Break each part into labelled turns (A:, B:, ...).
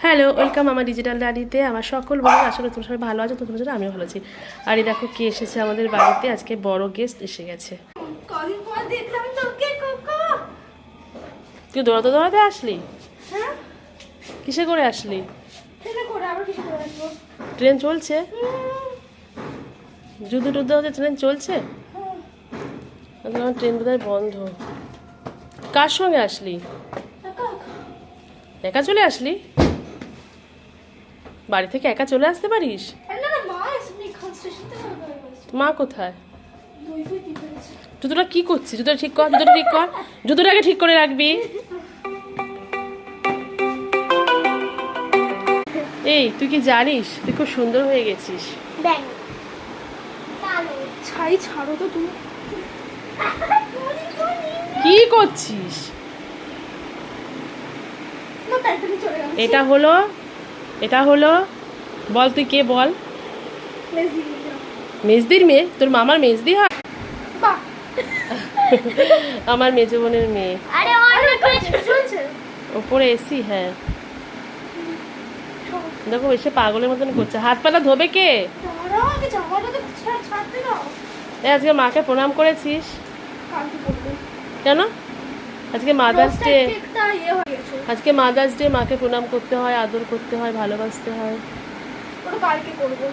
A: Hello, welcome আমার digital ডায়েরিতে। আমার সকল বন্ধুরা আসলে তোমরা সবাই ভালো আছো, তোমরা আমিও ভালো আছি। আর এই দেখো কে এসেছে আমাদের বাড়িতে, আজকে বড় গেস্ট এসে গেছে।
B: কদিন পর দেখলাম তোকে কোকো।
A: তুই দৌড়াতে দৌড়াতে আসলি?
B: হ্যাঁ,
A: কিসে করে আসলি?
B: ট্রেনে করে। আবার কিসে করে আসবো?
A: ট্রেন চলছে? যুদ্ধ টুদ্ধ হচ্ছে, ট্রেন চলছে? আজকে আমার ট্রেন বোধহয় বন্ধ। কার সঙ্গে আসলি?
B: একা
A: একা চলে আসলি? বাড়ি থেকে একা চলে আসতে পারিস?
B: না না, মা এসে খান স্টেশন থেকে হয়ে গেছে।
A: মা কোথায়?
B: দই ফই কি করেছে?
A: জুতোটা কি করছিস? জুতোটা ঠিক কর, জুতোটা ঠিক কর, জুতোটাকে ঠিক করে রাখবি। এই তুই কি জানিস তুই খুব সুন্দর হয়ে গেছিস?
B: ব্যাং তালো ছাই ছাড়ো তো তুমি।
A: কি করছিস?
B: না প্যান্টে চলে গেল।
A: এটা হলো বল, তুই কে বল? মেজদির মেয়ে? তোর মামার মেজদি হয়?
B: বাহ,
A: আমার মেজো বোনের মেয়ে।
B: আরে অনেক চলছে।
A: ওপরে এসি, হ্যাঁ। দেখো এসে পাগলের মতন করছে। হাত পাটা ধোবে কে?
B: দাঁড়াও, আগে জামাটাকে ছাড়তে দাও।
A: আজকে মাকে প্রণাম করেছিস?
B: কালকে বলবো।
A: কেন? আজকে মাদার্স ডে।
B: একটা ইয়ে হয়ে গেছে।
A: আজকে মাদার্স ডে, মাকে প্রণাম করতে হয়, আদর করতে হয়, ভালোবাসতে হয়।
B: ওটা কালকে করবো।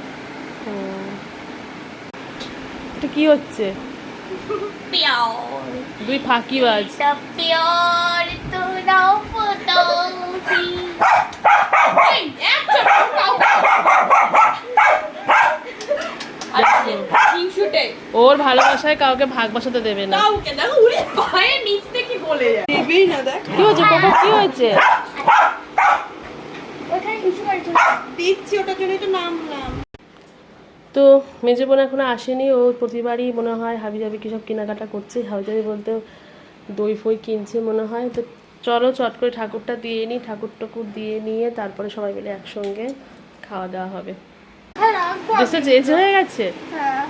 A: এটা কি হচ্ছে? দুই ফাঁকিবাজ।
B: प्यार तो नाव पताऊंगी।
A: ওর ভালোবাসায় কাউকে ভাগ বসাতে দেবে না। কি হয়েছে কোকো, কি হয়েছে? তো মেজো বোন এখনো আসেনি। ও প্রতিবারই মনে হয় হাবি জাবি কী সব কেনাকাটা করছে। হাবি জাবি বলতে দই ফই কিনছে মনে হয়। তো চলো চট করে ঠাকুরটা দিয়ে নিই, ঠাকুর টাকুর দিয়ে নিয়ে তারপরে সবাই মিলে একসঙ্গে খাওয়া দাওয়া হবে। ড্রেসটা চেঞ্জ হয়ে গেছে?
B: হ্যাঁ